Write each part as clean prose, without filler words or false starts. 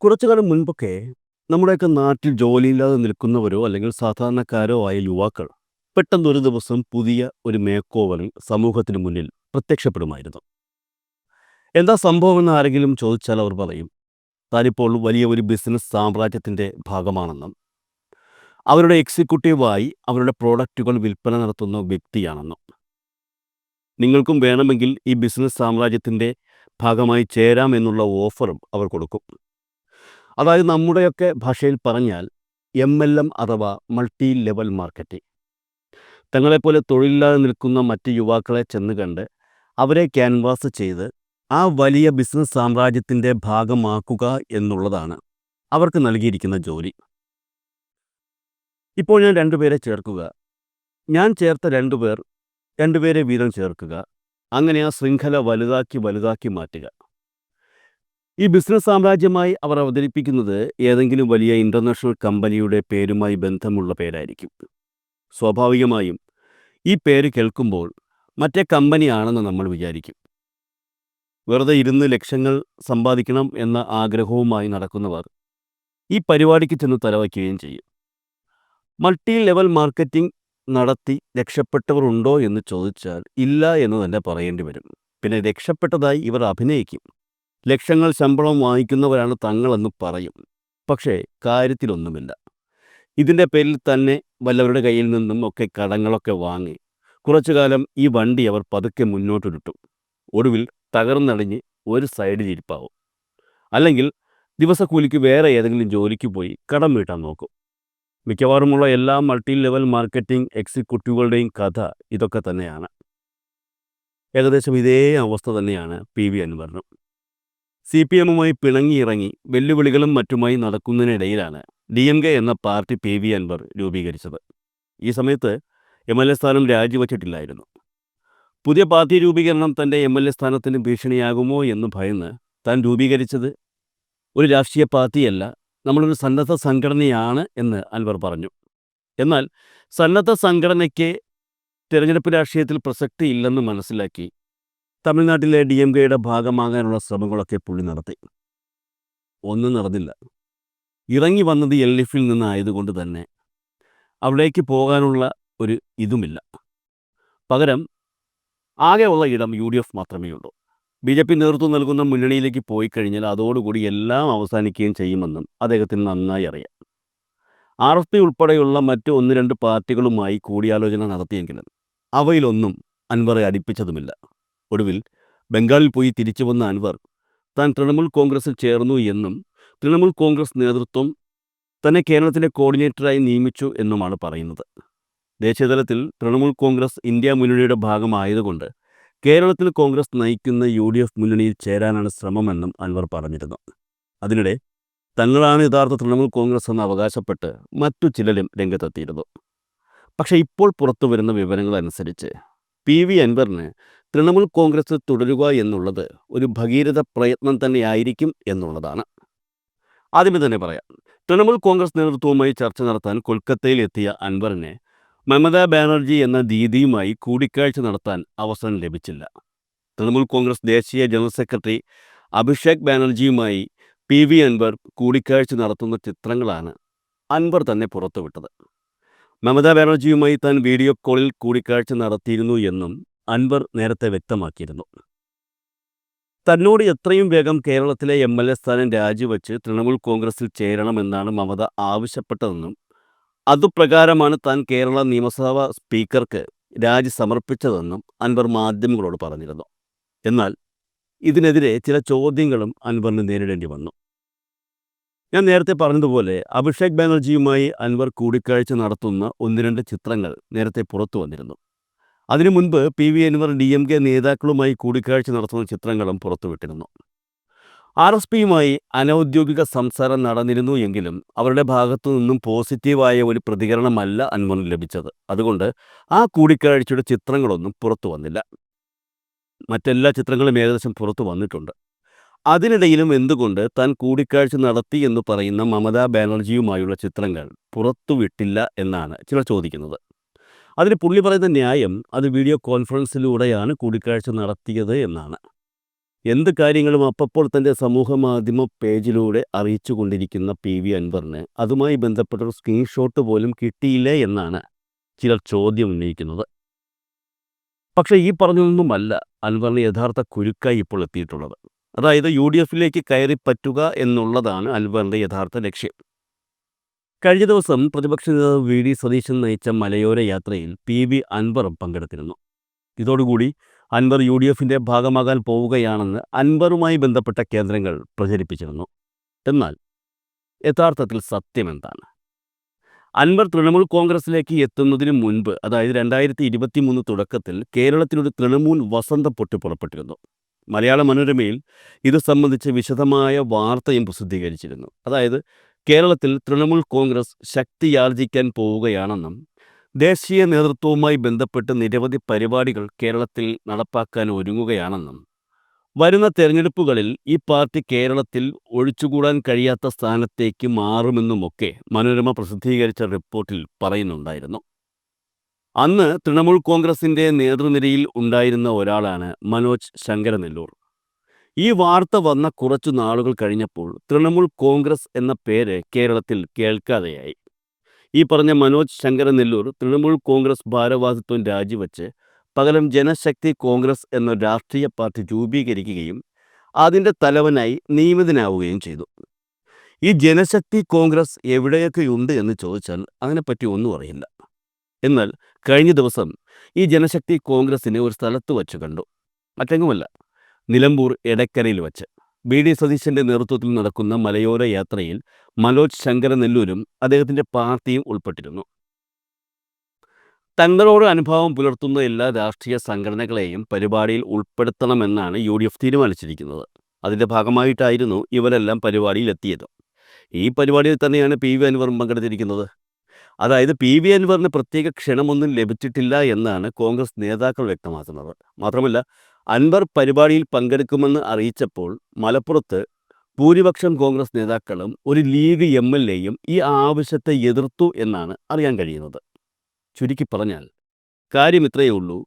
കുറച്ചു കാലം മുൻപൊക്കെ നമ്മുടെയൊക്കെ നാട്ടിൽ ജോലിയില്ലാതെ നിൽക്കുന്നവരോ അല്ലെങ്കിൽ സാധാരണക്കാരോ ആയ യുവാക്കൾ പെട്ടെന്നൊരു ദിവസം പുതിയ ഒരു മേക്ക് ഓവറിൽ സമൂഹത്തിന് മുന്നിൽ പ്രത്യക്ഷപ്പെടുമായിരുന്നു. എന്താ സംഭവമെന്ന് ആരെങ്കിലും ചോദിച്ചാൽ അവർ പറയും താനിപ്പോൾ വലിയ ഒരു ബിസിനസ് സാമ്രാജ്യത്തിൻ്റെ ഭാഗമാണെന്നും അവരുടെ എക്സിക്യൂട്ടീവായി അവരുടെ പ്രോഡക്റ്റുകൾ വിൽപ്പന നടത്തുന്ന വ്യക്തിയാണെന്നും നിങ്ങൾക്കും വേണമെങ്കിൽ ഈ ബിസിനസ് സാമ്രാജ്യത്തിൻ്റെ ഭാഗമായി ചേരാം എന്നുള്ള ഓഫറും അവർ കൊടുക്കും. അതായത് നമ്മുടെയൊക്കെ ഭാഷയിൽ പറഞ്ഞാൽ MLM അഥവാ മൾട്ടി ലെവൽ മാർക്കറ്റിംഗ്. തങ്ങളെപ്പോലെ തൊഴിലില്ലാതെ നിൽക്കുന്ന മറ്റ് യുവാക്കളെ ചെന്ന് കണ്ട് അവരെ ക്യാൻവാസ് ചെയ്ത് ആ വലിയ ബിസിനസ് സാമ്രാജ്യത്തിൻ്റെ ഭാഗമാക്കുക എന്നുള്ളതാണ് അവർക്ക് നൽകിയിരിക്കുന്ന ജോലി. ഇപ്പോൾ ഞാൻ രണ്ടുപേരെ ചേർക്കുക, ഞാൻ ചേർത്ത രണ്ടുപേരെ വീതം ചേർക്കുക, അങ്ങനെ ആ ശൃംഖല വലുതാക്കി വലുതാക്കി മാറ്റുക. ഈ ബിസിനസ് സാമ്രാജ്യമായി അവർ അവതരിപ്പിക്കുന്നത് ഏതെങ്കിലും വലിയ ഇൻ്റർനാഷണൽ കമ്പനിയുടെ പേരുമായി ബന്ധമുള്ള പേരായിരിക്കും. സ്വാഭാവികമായും ഈ പേര് കേൾക്കുമ്പോൾ മറ്റേ കമ്പനിയാണെന്ന് നമ്മൾ വിചാരിക്കും. വെറുതെ ഇരുന്ന് ലക്ഷങ്ങൾ സമ്പാദിക്കണം എന്ന ആഗ്രഹവുമായി നടക്കുന്നവർ ഈ പരിപാടിക്ക് ചെന്ന് തലവയ്ക്കുകയും ചെയ്യും. മൾട്ടി ലെവൽ മാർക്കറ്റിംഗ് നടത്തി രക്ഷപ്പെട്ടവർ ഉണ്ടോ എന്ന് ചോദിച്ചാൽ ഇല്ല എന്ന് തന്നെ പറയേണ്ടി വരും. പിന്നെ രക്ഷപ്പെട്ടതായി ഇവർ അഭിനയിക്കും. ലക്ഷങ്ങൾ ശമ്പളം വാങ്ങിക്കുന്നവരാണ് തങ്ങളെന്ന് പറയും. പക്ഷേ കാര്യത്തിലൊന്നുമില്ല. ഇതിൻ്റെ പേരിൽ തന്നെ വല്ലവരുടെ കയ്യിൽ നിന്നും ഒക്കെ കടങ്ങളൊക്കെ വാങ്ങി കുറച്ചു കാലം ഈ വണ്ടി അവർ പതുക്കെ മുന്നോട്ടിട്ടു. ഒടുവിൽ തകർന്നടിഞ്ഞ് ഒരു സൈഡിലിരിപ്പാവും. അല്ലെങ്കിൽ ദിവസക്കൂലിക്ക് വേറെ ഏതെങ്കിലും ജോലിക്ക് പോയി കടം വീട്ടാൻ നോക്കും. മിക്കവാറുമുള്ള എല്ലാ മൾട്ടി ലെവൽ മാർക്കറ്റിംഗ് എക്സിക്യൂട്ടീവുകളുടെയും കഥ ഇതൊക്കെ തന്നെയാണ്. ഏകദേശം ഇതേ അവസ്ഥ തന്നെയാണ് PV അൻവറിനും. CPMുമായി പിണങ്ങിയിറങ്ങി വെല്ലുവിളികളും മറ്റുമായി നടക്കുന്നതിനിടയിലാണ് DMK എന്ന പാർട്ടി PV അൻവർ രൂപീകരിച്ചത്. ഈ സമയത്ത് MLA സ്ഥാനം രാജിവച്ചിട്ടില്ലായിരുന്നു. പുതിയ പാർട്ടി രൂപീകരണം തൻ്റെ MLA സ്ഥാനത്തിന് ഭീഷണിയാകുമോ എന്ന് ഭയന്ന് താൻ രൂപീകരിച്ചത് ഒരു രാഷ്ട്രീയ പാർട്ടിയല്ല, നമ്മളൊരു സന്നദ്ധ സംഘടനയാണ് എന്ന് അൻവർ പറഞ്ഞു. എന്നാൽ സന്നദ്ധ സംഘടനയ്ക്ക് തിരഞ്ഞെടുപ്പ് രാഷ്ട്രീയത്തിൽ പ്രസക്തി ഇല്ലെന്ന് മനസ്സിലാക്കി തമിഴ്നാട്ടിലെ DMKയുടെ ഭാഗമാകാനുള്ള ശ്രമങ്ങളൊക്കെ പുള്ളി നടത്തി. ഒന്നും നടന്നില്ല. ഇറങ്ങി വന്നത് LFൽ നിന്നായതുകൊണ്ട് തന്നെ അവിടേക്ക് പോകാനുള്ള ഒരു ഇതുമില്ല. പകരം ആകെയുള്ള ഇടം UDF മാത്രമേ ഉള്ളൂ. BJP നേതൃത്വം നൽകുന്ന മുന്നണിയിലേക്ക് പോയി കഴിഞ്ഞാൽ അതോടുകൂടി എല്ലാം അവസാനിക്കുകയും ചെയ്യുമെന്നും അദ്ദേഹത്തിന് നന്നായി അറിയാം. RSP ഉൾപ്പെടെയുള്ള മറ്റ് 1-2 പാർട്ടികളുമായി കൂടിയാലോചന നടത്തിയെങ്കിലും അവയിലൊന്നും അൻവറെ അടുപ്പിച്ചതുമില്ല. ഒടുവിൽ ബംഗാളിൽ പോയി തിരിച്ചു വന്ന അൻവർ താൻ തൃണമൂൽ കോൺഗ്രസിൽ ചേർന്നു എന്നും തൃണമൂൽ കോൺഗ്രസ് നേതൃത്വം തന്നെ കേരളത്തിലെ കോർഡിനേറ്ററായി നിയമിച്ചു എന്നുമാണ് പറയുന്നത്. ദേശീയതലത്തിൽ തൃണമൂൽ കോൺഗ്രസ് ഇന്ത്യ മുന്നണിയുടെ ഭാഗമായതുകൊണ്ട് കേരളത്തിൽ കോൺഗ്രസ് നയിക്കുന്ന UDF മുന്നണിയിൽ ചേരാനാണ് ശ്രമമെന്നും അൻവർ പറഞ്ഞിരുന്നു. അതിനിടെ തങ്ങളാണ് യഥാർത്ഥ തൃണമൂൽ കോൺഗ്രസ് എന്ന് അവകാശപ്പെട്ട് മറ്റു ചിലരും രംഗത്തെത്തിയിരുന്നു. പക്ഷേ ഇപ്പോൾ പുറത്തു വരുന്ന വിവരങ്ങൾ അനുസരിച്ച് PV അൻവറിന് തൃണമൂൽ കോൺഗ്രസ് തുടരുക എന്നുള്ളത് ഒരു ഭഗീരഥ പ്രയത്നം തന്നെയായിരിക്കും എന്നുള്ളതാണ്. ആദ്യമേ തന്നെ പറയാം, തൃണമൂൽ കോൺഗ്രസ് നേതൃത്വവുമായി ചർച്ച നടത്താൻ കൊൽക്കത്തയിൽ എത്തിയ അൻവറിനെ മമതാ ബാനർജി എന്ന ദീദിയുമായി കൂടിക്കാഴ്ച നടത്താൻ അവസരം ലഭിച്ചില്ല. തൃണമൂൽ കോൺഗ്രസ് ദേശീയ ജനറൽ സെക്രട്ടറി അഭിഷേക് ബാനർജിയുമായി PV അൻവർ കൂടിക്കാഴ്ച നടത്തുന്ന ചിത്രങ്ങളാണ് അൻവർ തന്നെ പുറത്തുവിട്ടത്. മമതാ ബാനർജിയുമായി താൻ വീഡിയോ കോളിൽ കൂടിക്കാഴ്ച നടത്തിയിരുന്നു എന്നും അൻവർ നേരത്തെ വ്യക്തമാക്കിയിരുന്നു. തന്നോട് എത്രയും വേഗം കേരളത്തിലെ MLA സ്ഥാനം രാജിവെച്ച് തൃണമൂൽ കോൺഗ്രസിൽ ചേരണമെന്നാണ് മമത ആവശ്യപ്പെട്ടതെന്നും അതുപ്രകാരമാണ് താൻ കേരള നിയമസഭാ സ്പീക്കർക്ക് രാജി സമർപ്പിച്ചതെന്നും അൻവർ മാധ്യമങ്ങളോട് പറഞ്ഞിരുന്നു. എന്നാൽ ഇതിനെതിരെ ചില ചോദ്യങ്ങളും അൻവറിന് നേരിടേണ്ടി വന്നു. ഞാൻ നേരത്തെ പറഞ്ഞതുപോലെ അഭിഷേക് ബാനർജിയുമായി അൻവർ കൂടിക്കാഴ്ച നടത്തുന്ന 1-2 ചിത്രങ്ങൾ നേരത്തെ പുറത്തു വന്നിരുന്നു. അതിനു മുൻപ് PV അൻവർ DMK നേതാക്കളുമായി കൂടിക്കാഴ്ച നടത്തുന്ന ചിത്രങ്ങളും പുറത്തുവിട്ടിരുന്നു. RSPയുമായി അനൗദ്യോഗിക സംസാരം നടന്നിരുന്നു എങ്കിലും അവരുടെ ഭാഗത്തു നിന്നും പോസിറ്റീവായ ഒരു പ്രതികരണമല്ല അൻവറിന് ലഭിച്ചത്. അതുകൊണ്ട് ആ കൂടിക്കാഴ്ചയുടെ ചിത്രങ്ങളൊന്നും പുറത്തു വന്നില്ല. മറ്റെല്ലാ ചിത്രങ്ങളും ഏകദേശം പുറത്തു വന്നിട്ടുണ്ട്. അതിനിടയിലും എന്തുകൊണ്ട് താൻ കൂടിക്കാഴ്ച നടത്തി എന്ന് പറയുന്ന മമതാ ബാനർജിയുമായുള്ള ചിത്രങ്ങൾ പുറത്തുവിട്ടില്ല എന്നാണ് ചിലർ ചോദിക്കുന്നത്. അതിന് പുള്ളി പറയുന്ന ന്യായം അത് വീഡിയോ കോൺഫറൻസിലൂടെയാണ് കൂടിക്കാഴ്ച നടത്തിയത് എന്നാണ്. എന്ത് കാര്യങ്ങളും അപ്പോൾ തൻ്റെ സമൂഹമാധ്യമ പേജിലൂടെ അറിയിച്ചു കൊണ്ടിരിക്കുന്ന PV അൻവറിന് അതുമായി ബന്ധപ്പെട്ടൊരു സ്ക്രീൻഷോട്ട് പോലും കിട്ടിയില്ലേ എന്നാണ് ചിലർ ചോദ്യം ഉന്നയിക്കുന്നത്. പക്ഷേ ഈ പറഞ്ഞതൊന്നുമല്ല അൻവറിന് യഥാർത്ഥ കുരുക്കായി ഇപ്പോൾ എത്തിയിട്ടുള്ളത്. അതായത് UDFിലേക്ക് കയറി പറ്റുക എന്നുള്ളതാണ് അൻവറിൻ്റെ യഥാർത്ഥ ലക്ഷ്യം. കഴിഞ്ഞ ദിവസം പ്രതിപക്ഷ നേതാവ് VD സതീശൻ നയിച്ച മലയോര യാത്രയിൽ PV അൻവറും പങ്കെടുത്തിരുന്നു. ഇതോടുകൂടി അൻവർ UDFിൻ്റെ ഭാഗമാകാൻ പോവുകയാണെന്ന് അൻവറുമായി ബന്ധപ്പെട്ട കേന്ദ്രങ്ങൾ പ്രചരിപ്പിച്ചിരുന്നു. എന്നാൽ യഥാർത്ഥത്തിൽ സത്യമെന്താണ്? അൻവർ തൃണമൂൽ കോൺഗ്രസിലേക്ക് എത്തുന്നതിന് മുൻപ്, അതായത് 2023 തുടക്കത്തിൽ കേരളത്തിലൊരു തൃണമൂൽ വസന്തം പൊട്ടിപ്പുറപ്പെട്ടിരുന്നു. മലയാള മനോരമയിൽ ഇത് സംബന്ധിച്ച് വിശദമായ വാർത്തയും പ്രസിദ്ധീകരിച്ചിരുന്നു. അതായത് കേരളത്തിൽ തൃണമൂൽ കോൺഗ്രസ് ശക്തിയാർജിക്കാൻ പോവുകയാണെന്നും ദേശീയ നേതൃത്വവുമായി ബന്ധപ്പെട്ട് നിരവധി പരിപാടികൾ കേരളത്തിൽ നടപ്പാക്കാൻ ഒരുങ്ങുകയാണെന്നും വരുന്ന തെരഞ്ഞെടുപ്പുകളിൽ ഈ പാർട്ടി കേരളത്തിൽ ഒഴിച്ചുകൂടാൻ കഴിയാത്ത സ്ഥാനത്തേക്ക് മാറുമെന്നുമൊക്കെ മനോരമ പ്രസിദ്ധീകരിച്ച റിപ്പോർട്ടിൽ പറയുന്നുണ്ടായിരുന്നു. അന്ന് തൃണമൂൽ കോൺഗ്രസിൻ്റെ നേതൃനിരയിൽ ഉണ്ടായിരുന്ന ഒരാളാണ് മനോജ് ശങ്കരനെല്ലൂർ. ഈ വാർത്ത വന്ന കുറച്ചു നാളുകൾ കഴിഞ്ഞപ്പോൾ തൃണമൂൽ കോൺഗ്രസ് എന്ന പേര് കേരളത്തിൽ കേൾക്കാതെയായി. ഈ പറഞ്ഞ മനോജ് ശങ്കരനെല്ലൂർ തൃണമൂൽ കോൺഗ്രസ് ഭാരവാഹിത്വം രാജിവെച്ച് പകരം ജനശക്തി കോൺഗ്രസ് എന്ന രാഷ്ട്രീയ പാർട്ടി രൂപീകരിക്കുകയും അതിൻ്റെ തലവനായി നിയമിതനാവുകയും ചെയ്തു. ഈ ജനശക്തി കോൺഗ്രസ് എവിടെയൊക്കെയുണ്ട് എന്ന് ചോദിച്ചാൽ അതിനെപ്പറ്റി ഒന്നും അറിയില്ല. എന്നാൽ കഴിഞ്ഞ ദിവസം ഈ ജനശക്തി കോൺഗ്രസിനെ ഒരു സ്ഥലത്ത് വച്ച് കണ്ടു. മറ്റെങ്ങുമല്ല, നിലമ്പൂർ എടക്കരയിൽ വച്ച്. VD സതീശൻ്റെ നേതൃത്വത്തിൽ നടക്കുന്ന മലയോര യാത്രയിൽ മനോജ് ശങ്കരനെല്ലൂരും അദ്ദേഹത്തിൻ്റെ പാർട്ടിയും ഉൾപ്പെട്ടിരുന്നു. തങ്ങളോട് അനുഭാവം പുലർത്തുന്ന എല്ലാ രാഷ്ട്രീയ സംഘടനകളെയും പരിപാടിയിൽ ഉൾപ്പെടുത്തണമെന്നാണ് UDF തീരുമാനിച്ചിരിക്കുന്നത്. അതിൻ്റെ ഭാഗമായിട്ടായിരുന്നു ഇവരെല്ലാം പരിപാടിയിൽ എത്തിയത്. ഈ പരിപാടിയിൽ തന്നെയാണ് PV അൻവറും പങ്കെടുത്തിരിക്കുന്നത്. അതായത് PV അൻവറിന് പ്രത്യേക ക്ഷണമൊന്നും ലഭിച്ചിട്ടില്ല എന്നാണ് കോൺഗ്രസ് നേതാക്കൾ വ്യക്തമാക്കുന്നത്. മാത്രമല്ല, അൻവർ പരിപാടിയിൽ പങ്കെടുക്കുമെന്ന് അറിയിച്ചപ്പോൾ മലപ്പുറത്ത് ഭൂരിപക്ഷം കോൺഗ്രസ് നേതാക്കളും ഒരു ലീഗ് MLAയും ഈ ആവശ്യത്തെ എതിർത്തു എന്നാണ് അറിയാൻ കഴിയുന്നത്. ചുരുക്കി പറഞ്ഞാൽ കാര്യം ഇത്രയേ ഉള്ളൂ.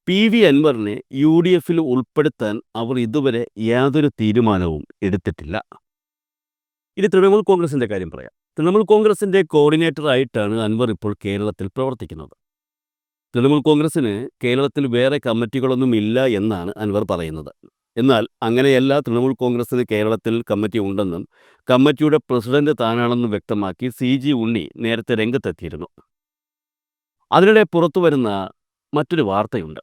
PV അൻവറിനെ UDFിൽ ഉൾപ്പെടുത്താൻ അവർ ഇതുവരെ യാതൊരു തീരുമാനവും എടുത്തിട്ടില്ല. ഇനി തൃണമൂൽ കോൺഗ്രസിൻ്റെ കാര്യം പറയാം. തൃണമൂൽ കോൺഗ്രസിൻ്റെ കോർഡിനേറ്ററായിട്ടാണ് അൻവർ ഇപ്പോൾ കേരളത്തിൽ പ്രവർത്തിക്കുന്നത്. തൃണമൂൽ കോൺഗ്രസിന് കേരളത്തിൽ വേറെ കമ്മിറ്റികളൊന്നും ഇല്ല എന്നാണ് അൻവർ പറയുന്നത്. എന്നാൽ അങ്ങനെയല്ല, തൃണമൂൽ കോൺഗ്രസിന് കേരളത്തിൽ കമ്മിറ്റി ഉണ്ടെന്നും കമ്മിറ്റിയുടെ പ്രസിഡന്റ് താനാണെന്നും വ്യക്തമാക്കി CG ഉണ്ണി നേരത്തെ രംഗത്തെത്തിയിരുന്നു. അതിനിടെ പുറത്തു വരുന്ന മറ്റൊരു വാർത്തയുണ്ട്.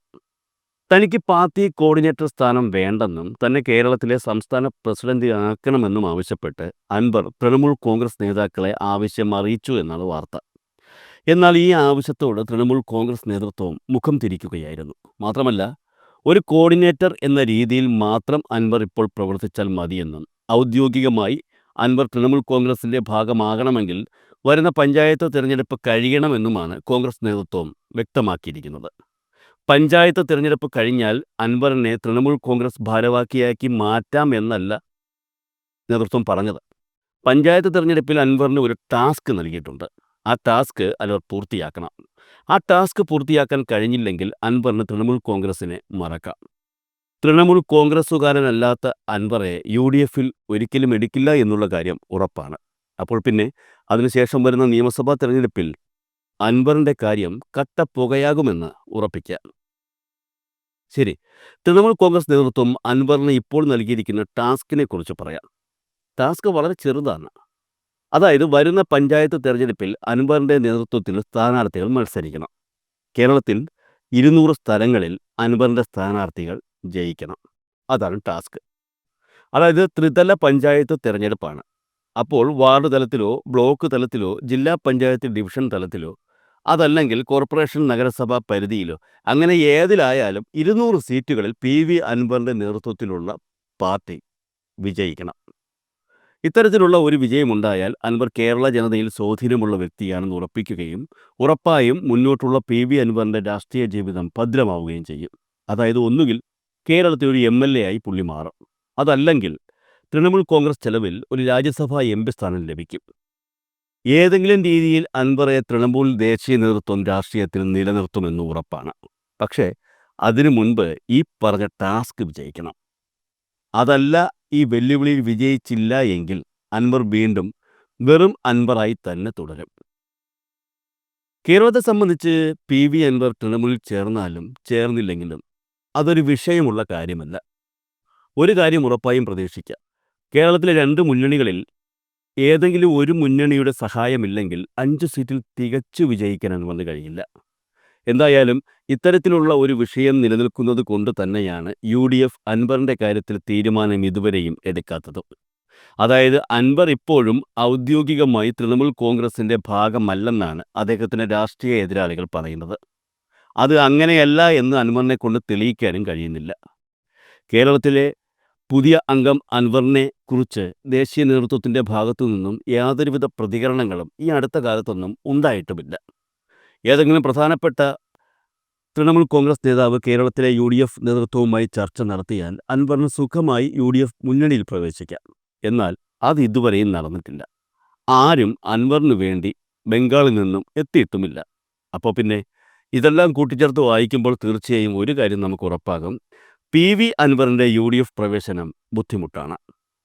തനിക്ക് പാർട്ടി കോർഡിനേറ്റർ സ്ഥാനം വേണ്ടെന്നും തന്നെ കേരളത്തിലെ സംസ്ഥാന പ്രസിഡന്റ് ആക്കണമെന്നും ആവശ്യപ്പെട്ട് അൻവർ തൃണമൂൽ കോൺഗ്രസ് നേതാക്കളെ ആവശ്യം അറിയിച്ചു എന്നാണ് വാർത്ത. എന്നാൽ ഈ ആവശ്യത്തോട് തൃണമൂൽ കോൺഗ്രസ് നേതൃത്വം മുഖം തിരിക്കുകയായിരുന്നു. മാത്രമല്ല, ഒരു കോർഡിനേറ്റർ എന്ന രീതിയിൽ മാത്രം അൻവർ ഇപ്പോൾ പ്രവർത്തിച്ചാൽ മതിയെന്നും ഔദ്യോഗികമായി അൻവർ തൃണമൂൽ കോൺഗ്രസിൻ്റെ ഭാഗമാകണമെങ്കിൽ വരുന്ന പഞ്ചായത്ത് തിരഞ്ഞെടുപ്പ് കഴിയണമെന്നുമാണ് കോൺഗ്രസ് നേതൃത്വം വ്യക്തമാക്കിയിരിക്കുന്നത്. പഞ്ചായത്ത് തിരഞ്ഞെടുപ്പ് കഴിഞ്ഞാൽ അൻവറിനെ തൃണമൂൽ കോൺഗ്രസ് ഭാരവാഹിയാക്കി മാറ്റാം എന്നല്ല നേതൃത്വം പറഞ്ഞത്. പഞ്ചായത്ത് തിരഞ്ഞെടുപ്പിൽ അൻവറിന് ഒരു ടാസ്ക് നൽകിയിട്ടുണ്ട്. ആ ടാസ്ക് അൻവർ പൂർത്തിയാക്കണം. ആ ടാസ്ക് പൂർത്തിയാക്കാൻ കഴിഞ്ഞില്ലെങ്കിൽ അൻവറിന് തൃണമൂൽ കോൺഗ്രസിനെ മറക്കാം. തൃണമൂൽ കോൺഗ്രസ്സുകാരനല്ലാത്ത അൻവറെ UDFിൽ ഒരിക്കലും എടുക്കില്ല എന്നുള്ള കാര്യം ഉറപ്പാണ്. അപ്പോൾ പിന്നെ അതിനുശേഷം വരുന്ന നിയമസഭാ തെരഞ്ഞെടുപ്പിൽ അൻവറിൻ്റെ കാര്യം കട്ടപ്പുകയാകുമെന്ന് ഉറപ്പിക്കാം. ശരി, തൃണമൂൽ കോൺഗ്രസ് നേതൃത്വം അൻവറിന് ഇപ്പോൾ നൽകിയിരിക്കുന്ന ടാസ്കിനെ കുറിച്ച് പറയാം. ടാസ്ക് വളരെ ചെറുതാണ്. അതായത് വരുന്ന പഞ്ചായത്ത് തെരഞ്ഞെടുപ്പിൽ അൻവറിൻ്റെ നേതൃത്വത്തിൽ സ്ഥാനാർത്ഥികൾ മത്സരിക്കണം. കേരളത്തിൽ 200 സ്ഥലങ്ങളിൽ അൻവറിൻ്റെ സ്ഥാനാർത്ഥികൾ ജയിക്കണം. അതാണ് ടാസ്ക്. അതായത് ത്രിതല പഞ്ചായത്ത് തെരഞ്ഞെടുപ്പാണ്. അപ്പോൾ വാർഡ് തലത്തിലോ ബ്ലോക്ക് തലത്തിലോ ജില്ലാ പഞ്ചായത്ത് ഡിവിഷൻ തലത്തിലോ അതല്ലെങ്കിൽ കോർപ്പറേഷൻ നഗരസഭ പരിധിയിലോ അങ്ങനെ ഏതിലായാലും 200 സീറ്റുകളിൽ PV അൻവറിൻ്റെ നേതൃത്വത്തിലുള്ള പാർട്ടി വിജയിക്കണം. ഇത്തരത്തിലുള്ള ഒരു വിജയമുണ്ടായാൽ അൻവർ കേരള ജനതയിൽ സ്വാധീനമുള്ള വ്യക്തിയാണെന്ന് ഉറപ്പിക്കുകയും ഉറപ്പായും മുന്നോട്ടുള്ള PV അൻവറിൻ്റെ രാഷ്ട്രീയ ജീവിതം ഭദ്രമാവുകയും ചെയ്യും. അതായത് ഒന്നുകിൽ കേരളത്തിൽ ഒരു MLA ആയി പുള്ളി മാറും, അതല്ലെങ്കിൽ തൃണമൂൽ കോൺഗ്രസ് ചെലവിൽ ഒരു രാജ്യസഭാ MP സ്ഥാനം ലഭിക്കും. ഏതെങ്കിലും രീതിയിൽ അൻവറെ തൃണമൂൽ ദേശീയ നേതൃത്വം രാഷ്ട്രീയത്തിൽ നിലനിർത്തുമെന്ന് ഉറപ്പാണ്. പക്ഷേ അതിനു മുൻപ് ഈ പറഞ്ഞ ടാസ്ക് വിജയിക്കണം. അതല്ല, ഈ വെല്ലുവിളിയിൽ വിജയിച്ചില്ല എങ്കിൽ അൻവർ വീണ്ടും വെറും അൻവറായി തന്നെ തുടരും. കേരളത്തെ സംബന്ധിച്ച് പി വി അൻവർ തൃണമൂലിൽ ചേർന്നാലും ചേർന്നില്ലെങ്കിലും അതൊരു വിഷയമുള്ള കാര്യമല്ല. ഒരു കാര്യം ഉറപ്പായും പ്രതീക്ഷിക്കാം: കേരളത്തിലെ 2 മുന്നണികളിൽ ഏതെങ്കിലും ഒരു മുന്നണിയുടെ സഹായമില്ലെങ്കിൽ 5 സീറ്റിൽ തികച്ചു വിജയിക്കാൻ അൻവറിന് കഴിയില്ല. എന്തായാലും ഇത്തരത്തിലുള്ള ഒരു വിഷയം നിലനിൽക്കുന്നത് കൊണ്ട് തന്നെയാണ് UDF അൻവറിൻ്റെ കാര്യത്തിൽ തീരുമാനം ഇതുവരെയും എടുക്കാത്തത്. അതായത് അൻവർ ഇപ്പോഴും ഔദ്യോഗികമായി തൃണമൂൽ കോൺഗ്രസിൻ്റെ ഭാഗമല്ലെന്നാണ് അദ്ദേഹത്തിൻ്റെ രാഷ്ട്രീയ എതിരാളികൾ പറയുന്നത്. അത് അങ്ങനെയല്ല എന്ന് അൻവറിനെ കൊണ്ട് തെളിയിക്കാനും കഴിയുന്നില്ല. കേരളത്തിലെ പുതിയ അംഗം അൻവറിനെ കുറിച്ച് ദേശീയ നേതൃത്വത്തിൻ്റെ ഭാഗത്തു നിന്നും യാതൊരുവിധ പ്രതികരണങ്ങളും ഈ അടുത്ത കാലത്തൊന്നും ഉണ്ടായിട്ടുമില്ല. ഏതെങ്കിലും പ്രധാനപ്പെട്ട തൃണമൂൽ കോൺഗ്രസ് നേതാവ് കേരളത്തിലെ UDF നേതൃത്വവുമായി ചർച്ച നടത്തിയാൽ അൻവറിന് സുഖമായി UDF മുന്നണിയിൽ പ്രവേശിക്കാം. എന്നാൽ അത് ഇതുവരെയും നടന്നിട്ടില്ല. ആരും അൻവറിന് വേണ്ടി ബംഗാളിൽ നിന്നും എത്തിയിട്ടുമില്ല. അപ്പോൾ പിന്നെ ഇതെല്ലാം കൂട്ടിച്ചേർത്ത് വായിക്കുമ്പോൾ തീർച്ചയായും ഒരു കാര്യം നമുക്ക് ഉറപ്പാകും: PV അൻവറിൻ്റെ UDF പ്രവേശനം ബുദ്ധിമുട്ടാണ്.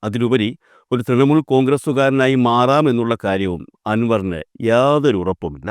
അതിലുപരി ഒരു തൃണമൂൽ കോൺഗ്രസ്സുകാരനായി മാറാമെന്നുള്ള കാര്യവും അൻവറിന് യാതൊരു ഉറപ്പുമില്ല.